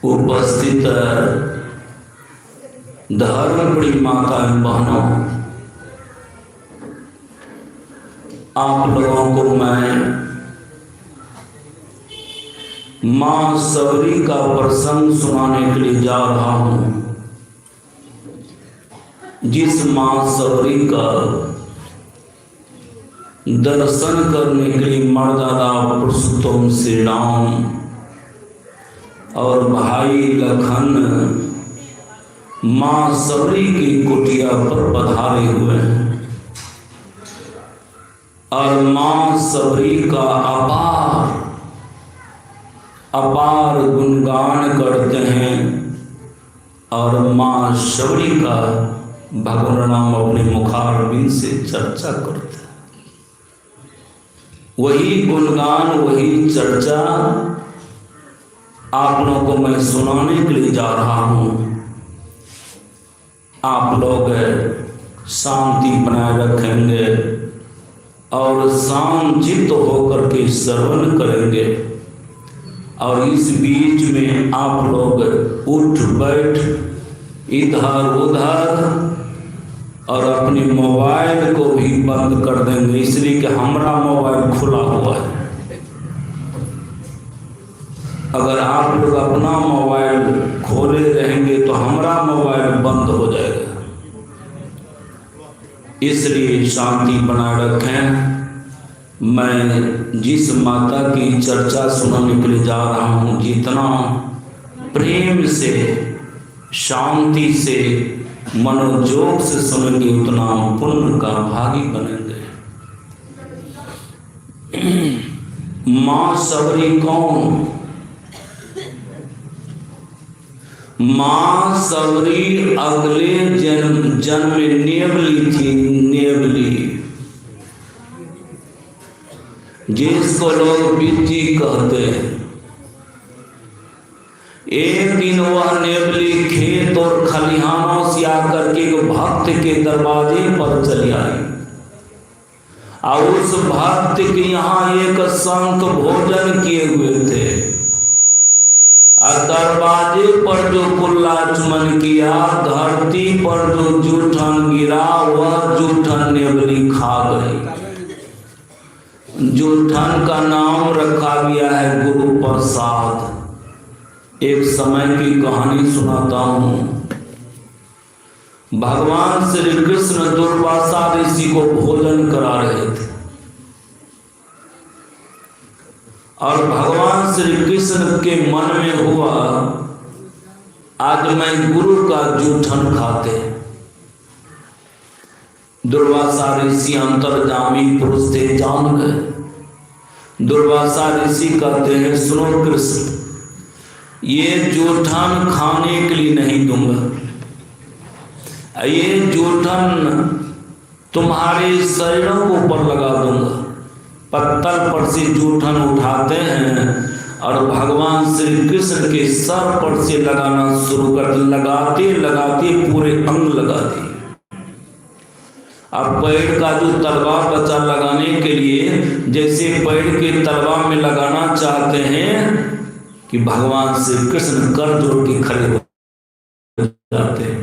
उपस्थित धर्मप्रिय माता बहनों, आप लोगों को मैं माँ सबरी का प्रसंग सुनाने के लिए जा रहा हूँ, जिस माँ सबरी का दर्शन करने के लिए मर्यादा पुरुषोत्तम श्री राम और भाई लखन माँ सबरी की कुटिया पर पधारे हुए हैं और माँ सबरी का अपार गुणगान करते हैं और माँ सबरी का भगवान नाम अपने मुखारबिंद से चर्चा करते हैं। वही गुणगान, वही चर्चा आप लोगों को मैं सुनाने के लिए जा रहा हूँ। आप लोग शांति बनाए रखेंगे और शांतचित्त होकर के श्रवण करेंगे और इस बीच में आप लोग उठ बैठ इधर उधर और अपने मोबाइल को भी बंद कर देंगे, इसलिए कि हमारा मोबाइल खुला हुआ है। अगर आप लोग अपना मोबाइल खोले रहेंगे तो हमारा मोबाइल बंद हो जाएगा, इसलिए शांति बनाए रखें। मैं जिस माता की चर्चा सुनाने के लिए जा रहा हूँ, जितना प्रेम से शांति से मनोयोग से सुनेंगे उतना पुण्य का भागी बनेंगे। माँ सबरी कौन? माँ सबरी अगले जन्म में नेवली थी, नेवली, जिसको लोग बिज्जी कहते हैं। एक दिन वह नेवली खेत और खलिहानों से आकर के एक भक्त के दरवाजे पर चली आई और उस भक्त के यहाँ एक शंख भोजन किए हुए थे और दरवाजे पर जो कुल्ला चुमन किया, धरती पर जो जूठन गिरा, वह जूठन नेवली खा गई। जूठन का नाम रखा गया है गुरु प्रसाद। एक समय की कहानी सुनाता हूँ। भगवान श्री कृष्ण दुर्वासा ऋषि को भोजन करा रहे थे और भगवान श्री कृष्ण के मन में हुआ, आज मैं गुरु का जूठन खाते। दुर्वासा ऋषि अंतर्जामी पुरुष थे, जान गए। दुर्वासा ऋषि कहते हैं, सुनो कृष्ण, ये जूठन खाने के लिए नहीं दूंगा, ये जूठन तुम्हारे शरीरों के ऊपर लगा दूंगा। पत्थर पर से जूठन उठाते हैं और भगवान श्री कृष्ण के सर पर से लगाना शुरू कर, लगाते लगाते पूरे अंग लगा दिए। अब पैर का जो तलवा बचा लगाने के लिए, जैसे पैर के तलवा में लगाना चाहते हैं कि भगवान श्री कृष्ण कर जोड़ के खड़े हो जाते हैं।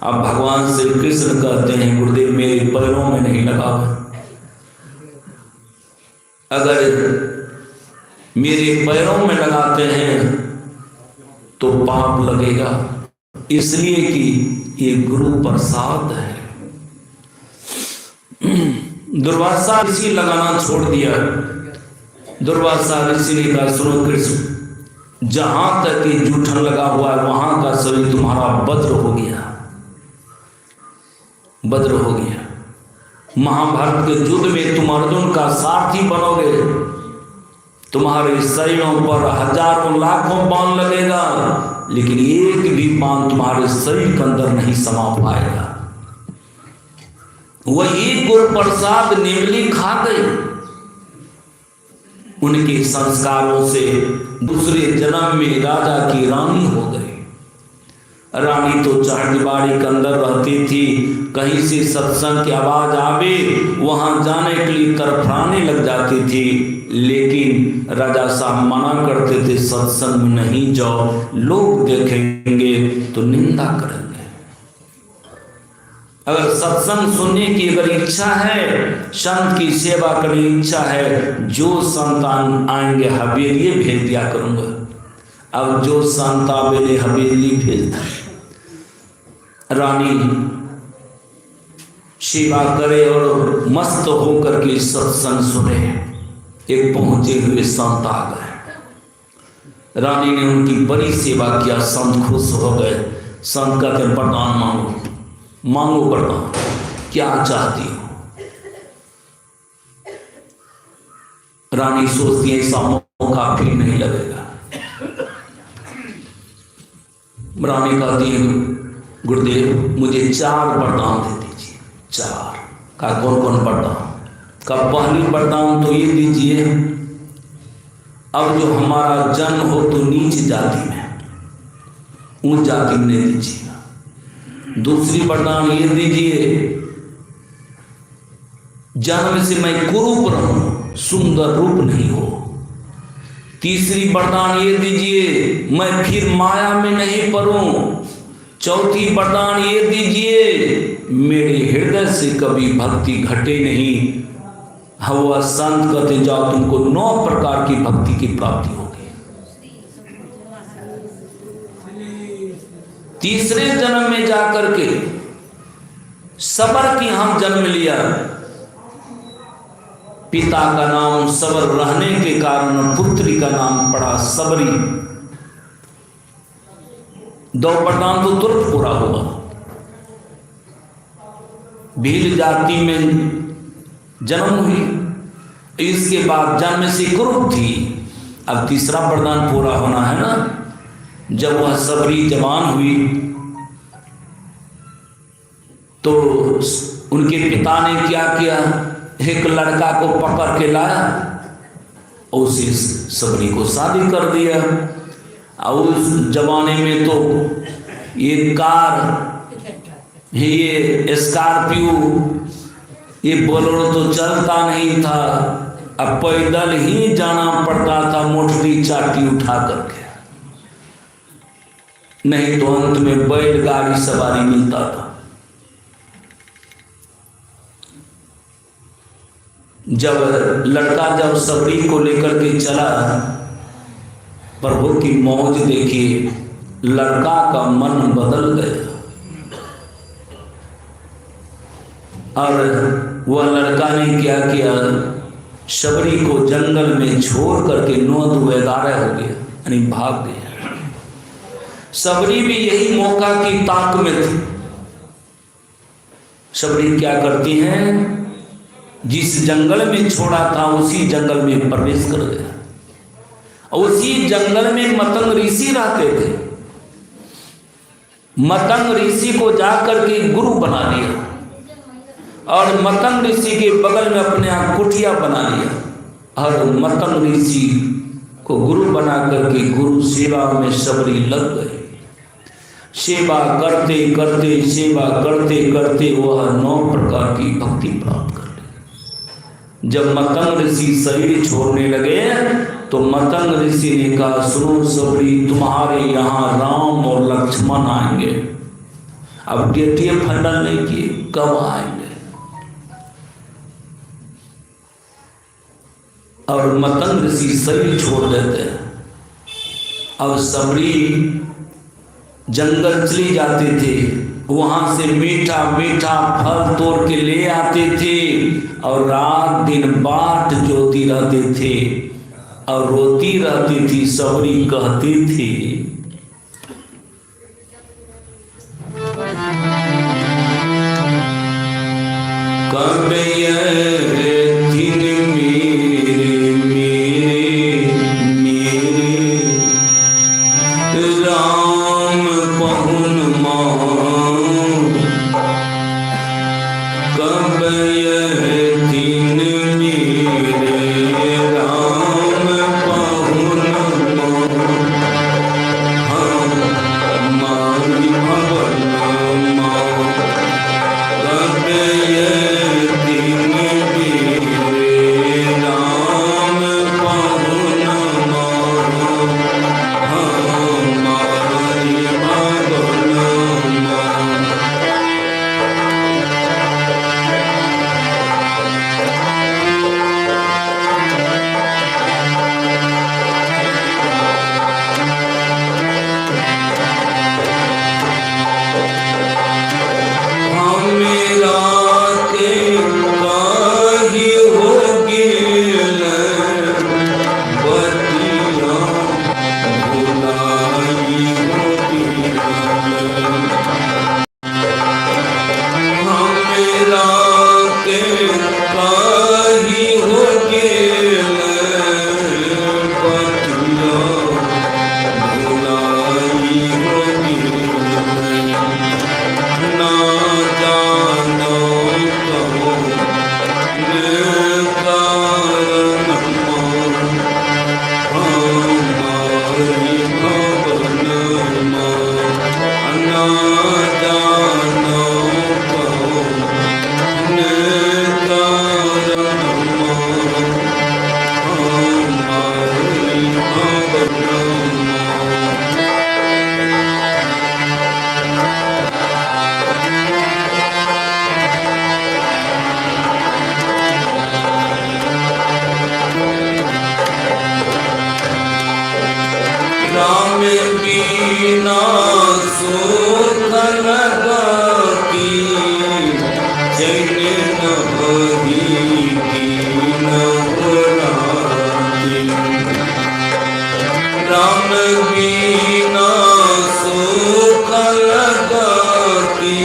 अब भगवान श्री कृष्ण कहते हैं, गुरुदेव मेरे पैरों में नहीं लगा, अगर मेरे पैरों में लगाते हैं तो पाप लगेगा, इसलिए कि ये गुरु प्रसाद है। दुर्वासा ऋषि लगाना छोड़ दिया। दुर्वासा ऋषि ने कहा, सुनो कृष्ण, जहां तक ये जूठन लगा हुआ है वहां का शरीर तुम्हारा वज्र हो गया, वज्र हो गया। महाभारत के युद्ध में तुम अर्जुन का सारथी बनोगे, तुम्हारे शरीरों पर हजारों लाखों बाण लगेगा, लेकिन एक भी बाण तुम्हारे शरीर के अंदर नहीं समा पाएगा। वही गुरु प्रसाद नेवली खा गई। उनके संस्कारों से दूसरे जन्म में राजा की रानी हो गई। रानी तो चहटबाड़ी के अंदर रहती थी, कहीं से सत्संग की आवाज आवे वहां जाने के लिए तरफड़ाने लग जाती थी, लेकिन राजा साहब मना करते थे, सत्संग में नहीं जाओ, लोग देखेंगे तो निंदा करेंगे। अगर सत्संग सुनने की अगर इच्छा है, संत की सेवा करने की इच्छा है, जो संतान आएंगे हवेली भेज दिया करूंगा। अब जो संत आवेले हवेली भेजता, रानी सेवा करे और मस्त होकर के सत्संग सुने। एक पहुंचे हुए संत आ गए, रानी ने उनकी बड़ी सेवा किया, संत खुश हो गए। संत कहते वरदान मांगो, मांगो वरदान, क्या चाहती हो। रानी सोचती है ऐसा मौका फिर नहीं लगेगा। रानी कहती है गुरुदेव मुझे 4 वरदान दे दीजिए। 4 का कौन कौन वरदान का? पहली वरदान तो ये दीजिए, अब जो हमारा जन्म हो तो नीच जाति में, ऊंच जाति में नहीं दीजिएगा। दूसरी वरदान ये दीजिए, जन्म से मैं कुरूप रहूं, सुंदर रूप नहीं हो। तीसरी वरदान ये दीजिए, मैं फिर माया में नहीं पड़ूं। चौथी वरदान ये दीजिए, मेरे हृदय से कभी भक्ति घटे नहीं। हवा संत कहते जाओ तुमको 9 प्रकार की भक्ति की प्राप्ति होगी। तीसरे जन्म में जाकर के सबर की हम जन्म लिया, पिता का नाम सबर रहने के कारण पुत्री का नाम पड़ा सबरी। 2 वरदान तो तुरंत पूरा हुआ। भील जाति में जन्म हुई, इसके बाद जन्म से कुरूप थी। अब तीसरा वरदान पूरा होना है ना। जब वह सबरी जवान हुई तो उनके पिता ने क्या किया, एक लड़का को पकड़ के लाया और उसी सबरी को शादी कर दिया। और उस जमाने में तो ये कार, ये स्कॉर्पियो, ये बोलेरो तो चलता नहीं था। अब पैदल ही जाना पड़ता था, मोटरी चाटी उठा करके, नहीं तो अंत में बैलगाड़ी सवारी मिलता था। जब लड़का जब सबरी को लेकर के चला, प्रभु की मौज देखी, लड़का का मन बदल गया। और वह लड़का ने क्या किया, सबरी को जंगल में छोड़ करके 9-11 हो गया, यानी भाग गया। सबरी भी यही मौका की ताक में थी। सबरी क्या करती हैं, जिस जंगल में छोड़ा था उसी जंगल में प्रवेश कर गया। उसी जंगल में मतंग ऋषि रहते थे। मतंग ऋषि को जाकर के गुरु बना लिया और मतंग ऋषि के बगल में अपने यहाँ कुटिया बना लिया और मतंग ऋषि को गुरु बना करके गुरु सेवा में सबरी लग गए। सेवा करते करते, सेवा करते करते वह 9 प्रकार की भक्ति प्राप्त कर ली। जब मतंग ऋषि शरीर छोड़ने लगे तो मतंग ऋषि ने कहा, सुनो सबरी, तुम्हारे यहाँ राम और लक्ष्मण आएंगे। अब डेट फाइनल नहीं किए कब आएंगे। और मतंग ऋषि शरीर छोड़ देते हैं। अब सबरी जंगल चली जाते थे, वहां से मीठा मीठा फल तोड़ के ले आते थे और रात दिन बाट जोती रहते थे और रोती रहती थी। सबरी कहती थी, कब राम बिना सुख लगती चैन नहीं दीन राती। राम बिना सुख लगती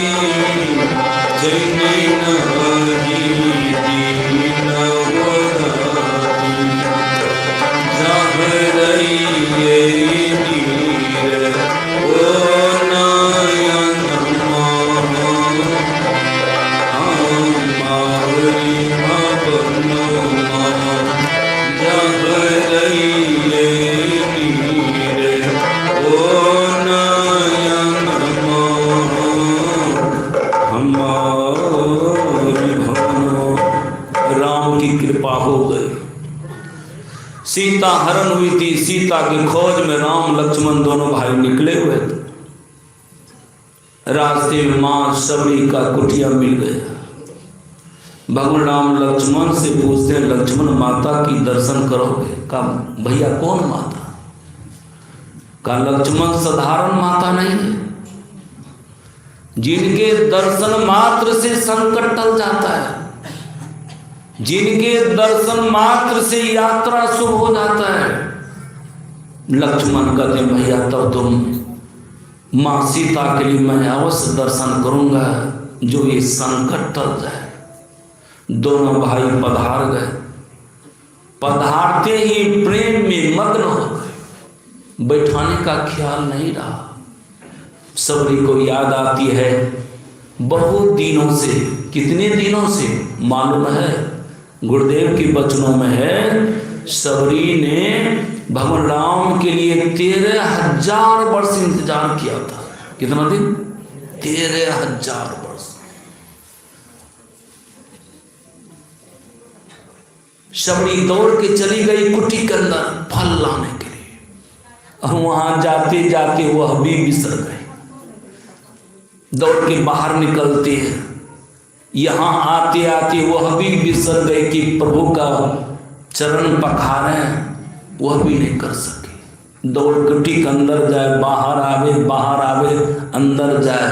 चैन नहीं दीन राती। जब रहिए नीर ओ नयन मावरी मबनो जब रहिए नीर ओ नयन हमारी भवनो। राम की कृपा हो गई, सीता हरण हुई थी। सीता की खोज में राम लक्ष्मण दोनों भाई निकले हुए थे। रास्ते में मां सबरी का कुटिया मिल गया। भगवान राम लक्ष्मण से पूछते हैं, लक्ष्मण माता की दर्शन करोगे? कहा भैया कौन माता? कहा लक्ष्मण साधारण माता नहीं है, जिनके दर्शन मात्र से संकट टल जाता है, जिनके दर्शन मात्र से यात्रा शुभ हो जाता है। लक्ष्मण कहते भैया तब तुम मां सीता के लिए मैं अवश्य दर्शन करूंगा, जो ये संकट टल जाए। दोनों भाई पधार गए। पधारते ही प्रेम में मग्न हो गए, बैठाने का ख्याल नहीं रहा। सबरी को याद आती है बहुत दिनों से। कितने दिनों से मालूम है? गुरुदेव के बचनों में है, सबरी ने भगवान राम के लिए 13,000 वर्ष इंतजार किया था। कितना दिन? 13,000 वर्ष। सबरी दौड़ के चली गई कुटी के अंदर फल लाने के लिए, और वहां जाते जाते वह भी बिसर गए। दौड़ के बाहर निकलते हैं, यहाँ आते आते वह भी बिसर गए कि प्रभु का चरण पखारे, वह भी नहीं कर सके। दौड़ कुटी के अंदर जाए, बाहर आवे, अंदर जाए।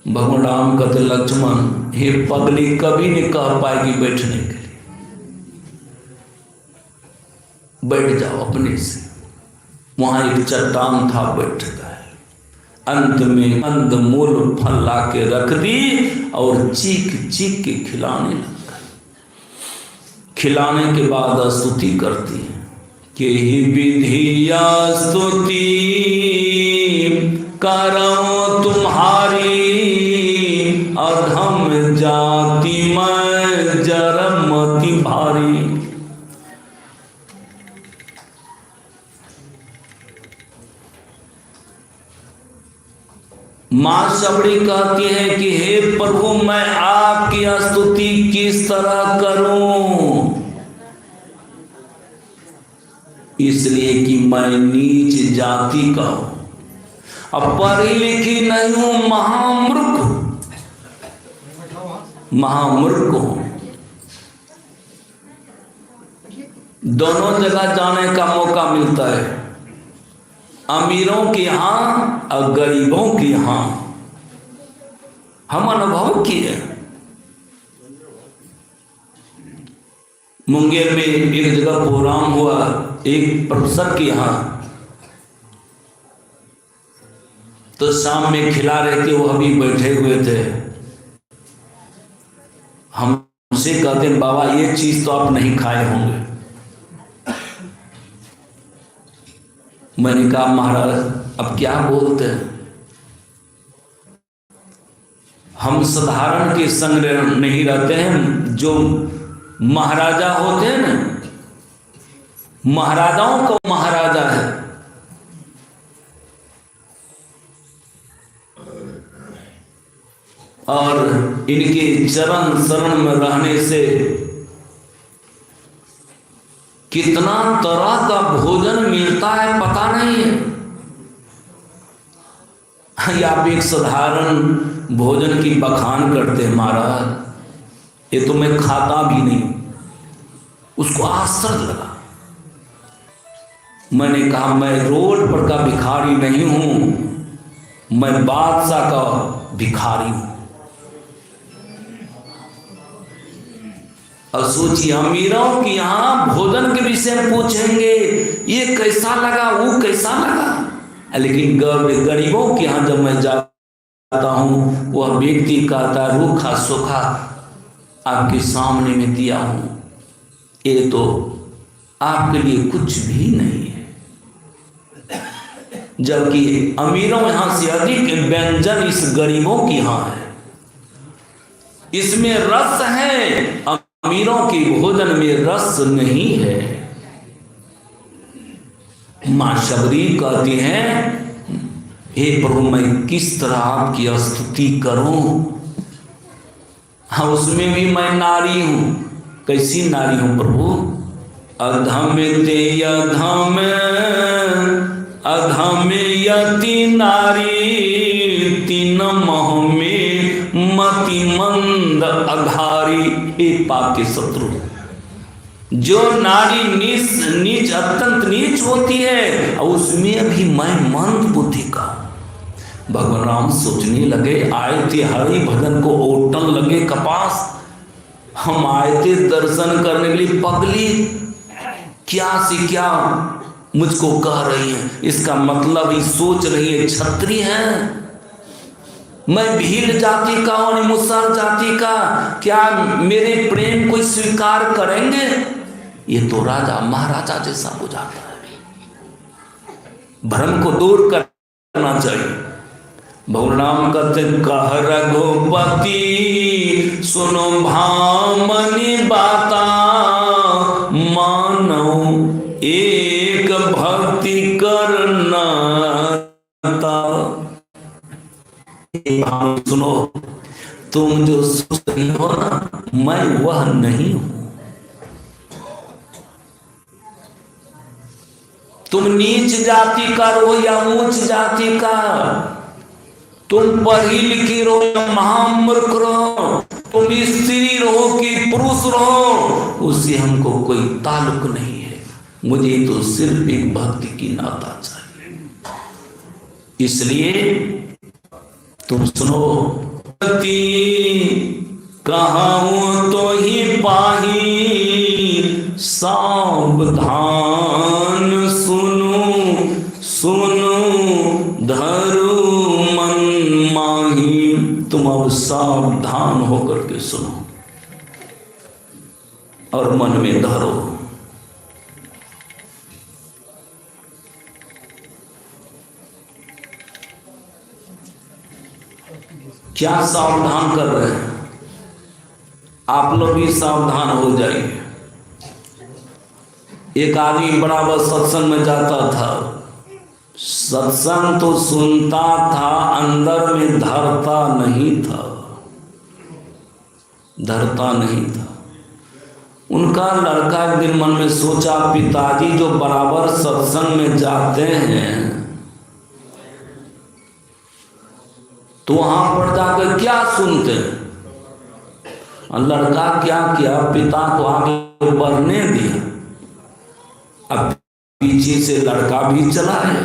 भगवान राम कहते लक्ष्मण हे पगली कभी नहीं कह पाएगी बैठने के लिए, बैठ जाओ अपने से। वहां एक चट्टान था, बैठ गए। अंत में कंदमूल फल ला के रख दी और चीख चीख के खिलाने लग गए। खिलाने के बाद स्तुति करती है कि ही विधिया स्तुति करो तुम्हारी, अधम जाति में जरमति भारी। मां सबरी कहती है कि हे प्रभु मैं आपकी स्तुति किस तरह करूं, इसलिए कि मैं नीच जाति का हूं, अब पढ़ी लिखी नहीं हूं, महामूर्ख हूं। दोनों जगह जाने का मौका मिलता है, अमीरों के यहाँ और गरीबों के यहाँ। हम अनुभव किए। मुंगेर में एक जगह प्रोग्राम हुआ, एक प्रोफेसर के यहाँ, तो शाम में खिला रहे थे, वो अभी बैठे हुए थे। हमसे कहते हैं बाबा ये चीज तो आप नहीं खाए होंगे। मैंने कहा महाराज अब क्या बोलते हैं, हम साधारण के संग नहीं रहते हैं। जो महाराजा होते हैं ना, महाराजाओं को महाराजा है, और इनके चरण शरण में रहने से कितना तरह का भोजन मिलता है पता नहीं है। या आप एक साधारण भोजन की बखान करते हैं महाराज ये तो मैं खाता भी नहीं, उसको आश्चर्य लगा। मैंने कहा मैं रोड पर का भिखारी नहीं हूं, मैं बादशाह का भिखारी हूं। और सोचिए, अमीरों की यहाँ भोजन के विषय में पूछेंगे, ये कैसा लगा, वो कैसा लगा, लेकिन गरीबों के यहाँ जब मैं जाता हूँ, वह व्यक्ति कहता है रूखा सूखा आपके सामने में दिया हूँ, ये तो आपके लिए कुछ भी नहीं है। जबकि अमीरों यहाँ से अधिक व्यंजन इस गरीबों की यहाँ है, इसमें रस है, अमीरों के भोजन में रस नहीं है। मां शबरी कहती हैं, हे प्रभु मैं किस तरह आपकी स्तुति करूं, हाँ उसमें भी मैं नारी हूं। कैसी नारी हूं प्रभु? अधम ते अधम अधम यति नारी, तीन मोह में मति मंद अघारी। हे पाप के शत्रु, जो नारी नीच अत्यंत नीच होती है, और उसमें भी मैं मंद बुद्धि का। भगवान राम सोचने लगे, आए थे हरि भजन को ओटन लगे कपास, हम आए थे दर्शन करने के लिए, पगली क्या से क्या मुझको कह रही है, इसका मतलब ही सोच रही है क्षत्रिय है, मैं भील जाति का और मुसर जाति का, क्या मेरे प्रेम को स्वीकार करेंगे? ये तो राजा महाराजा जैसा हो जाता है। भ्रम को दूर करना चाहिए। भगवान कहते कह रघुपति सुनो भामनी बाता, मानो एक भक्ति करना। सुनो, तुम जो सोच रही हो ना, मैं वह नहीं हूं। तुम नीच जाति का रहो या ऊंच जाति का, तुम पढ़ी लिखी रहो या महामूर्ख रहो, तुम स्त्री रहो कि पुरुष रहो, उससे हमको कोई ताल्लुक नहीं है। मुझे तो सिर्फ एक भक्ति की नाता चाहिए। इसलिए तुम सुनो, कहूं तो ही पाही, सावधान सुनो सुनो धरो मन माही। तुम अब सावधान होकर के सुनो और मन में धरो। क्या सावधान कर रहे हैं? आप लोग भी सावधान हो जाइए। एक आदमी बराबर सत्संग में जाता था, सत्संग तो सुनता था, अंदर में धरता नहीं था, धरता नहीं था। उनका लड़का एक दिन मन में सोचा, पिताजी जो बराबर सत्संग में जाते हैं तो वहां पर जाकर क्या सुनते हैं? लड़का क्या किया, पिता को आगे बढ़ने दिया, अब पीछे से लड़का भी चला है।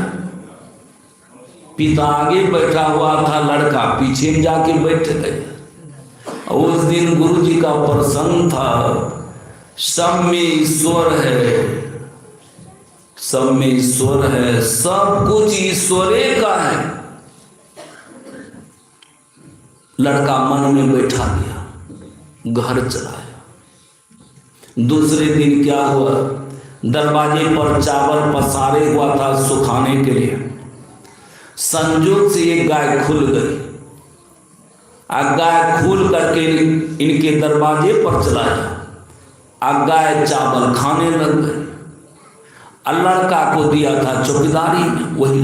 पिता आगे बैठा हुआ था, लड़का पीछे जाके बैठ गए। उस दिन गुरु जी का प्रसंग था, सब में ईश्वर है, सब में ईश्वर है, सब कुछ ईश्वरे का है। लड़का मन में बैठा गया, घर चलाया। दूसरे दिन क्या हुआ, दरवाजे पर चावल पसारे हुआ था सुखाने के लिए, संजोग से एक गाय खुल गई। गाय खुल करके इनके दरवाजे पर चलाया, गाय चावल खाने लग गई। लड़का को दिया था चौकीदारी में, वही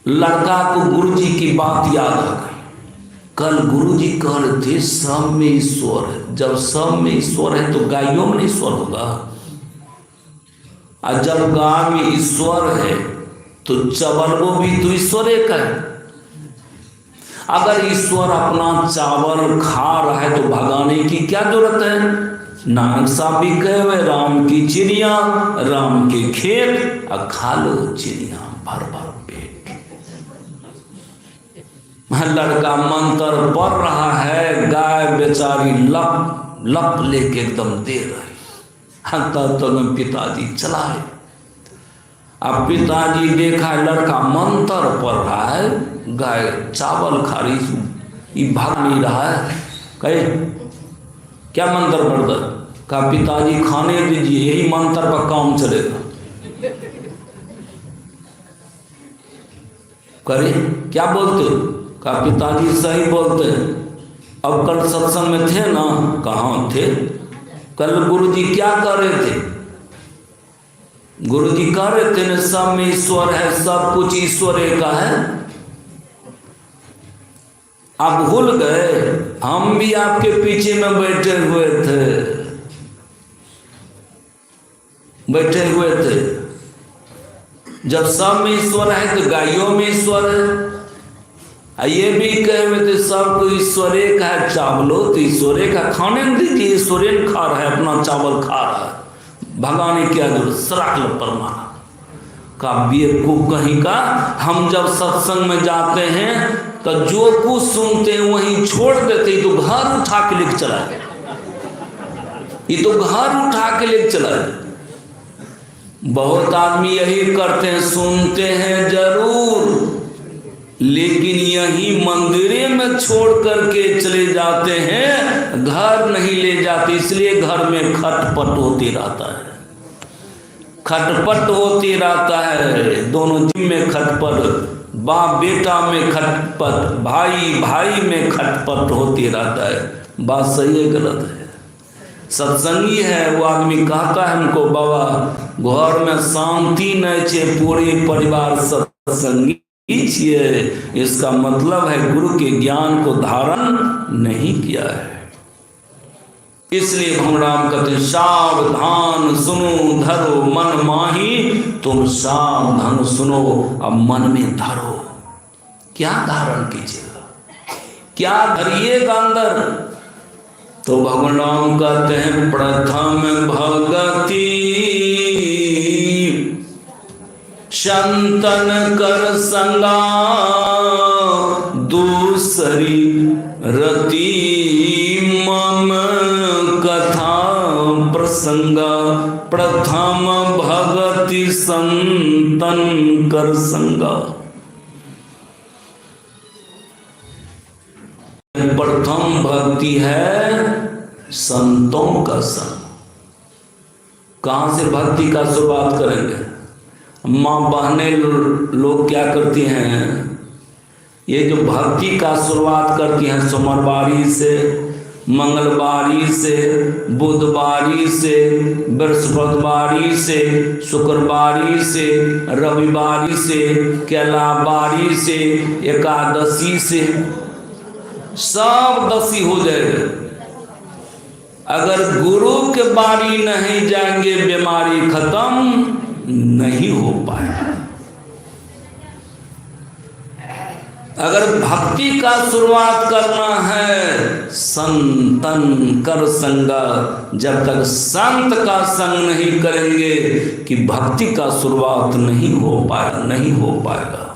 लड़का को गुरुजी की बात याद आ गई। कल गुरुजी कह रहे थे सब में ईश्वर है, जब सब में ईश्वर है तो गायों में ईश्वर होगा, और जब गाय में ईश्वर है तो चावल वो भी तो ईश्वर एक है। अगर ईश्वर अपना चावल खा रहा है तो भगाने की क्या जरूरत है? नानक साहब भी कहे राम की चिड़िया राम के खेत और खा लो चिड़िया भर भर पेट। लड़का मंत्र पढ़ रहा है, गाय बेचारी लप लप लेके एकदम दे रही। तो में पिताजी चलाए। अब पिताजी देखा लड़का मंत्र पढ़ रहा है, गाय चावल खा रही, ये भाग नहीं रहा है। कहे क्या मंत्र पढ़ रहा? कहा पिताजी खाने दीजिए, यही मंत्र पर काम चलेगा। करे क्या बोलते? कहा पिताजी सही बोलते। अब कल सत्संग में थे ना? कहाँ थे? कल गुरुजी क्या कर रहे थे? गुरुजी कह रहे थे ना सब में ईश्वर है, सब कुछ ईश्वर का है। आप भूल गए? हम भी आपके पीछे में बैठे हुए थे। जब सब में ईश्वर है तो गायों में ईश्वर है। ये भी कहे हुए थे सबको ईश्वर का है, चावलो तो ईश्वर का, खाने में दीजिए, ईश्वर खा रहा है, अपना चावल खा रहा है, भगाने क्या जरूरत, सराख परमाना का बेवकूफ कहीं का। हम जब सत्संग में जाते हैं तो जो कुछ सुनते हैं वहीं छोड़ देते, तो घर उठा के लेके चला गया, ये तो घर उठा के लेके चला गया। बहुत आदमी यही करते हैं, सुनते हैं जरूर लेकिन यही मंदिरे में छोड़ करके चले जाते हैं, घर नहीं ले जाते। इसलिए घर में खटपट होती रहता है, खटपट होती रहता है। दोनों जीव में खटपट, बाप बेटा में खटपट, भाई भाई में खटपट होती रहता है। बात सही है गलत है? सत्संगी है वो आदमी कहता है हमको बाबा घर में शांति नहीं छे, पूरे परिवार सत्संगी छिए, इसका मतलब है गुरु के ज्ञान को धारण नहीं किया है। इसलिए भगवान कहते सावधान सुनो धरो मन माही, तुम सावधान सुनो अब मन में धरो। क्या धारण कीजिएगा, क्या धरिएगा अंदर? तो भगवान कहते हैं प्रथम भगति संतन कर संगा, दूसरी रति मम कथा प्रसंगा। प्रथम भगति संतन कर संगा। प्रथम भक्ति है संतों का संग। कहाँ से भक्ति का शुरुआत करेंगे? माँ बहनें लोग क्या करती हैं, ये जो भक्ति का शुरुआत करती हैं सोमवारी से, मंगलवारी से, बुधवारी से, बृहस्पतिवारी से, शुक्रवारी से, रविवारी से, कैलावारी से, एकादशी से, सब दसी हो जाएगा। अगर गुरु के बारी नहीं जाएंगे बीमारी खत्म नहीं हो पाएगा। अगर भक्ति का शुरुआत करना है संतन कर संगा, जब तक संत का संग नहीं करेंगे कि भक्ति का शुरुआत नहीं हो पाएगा।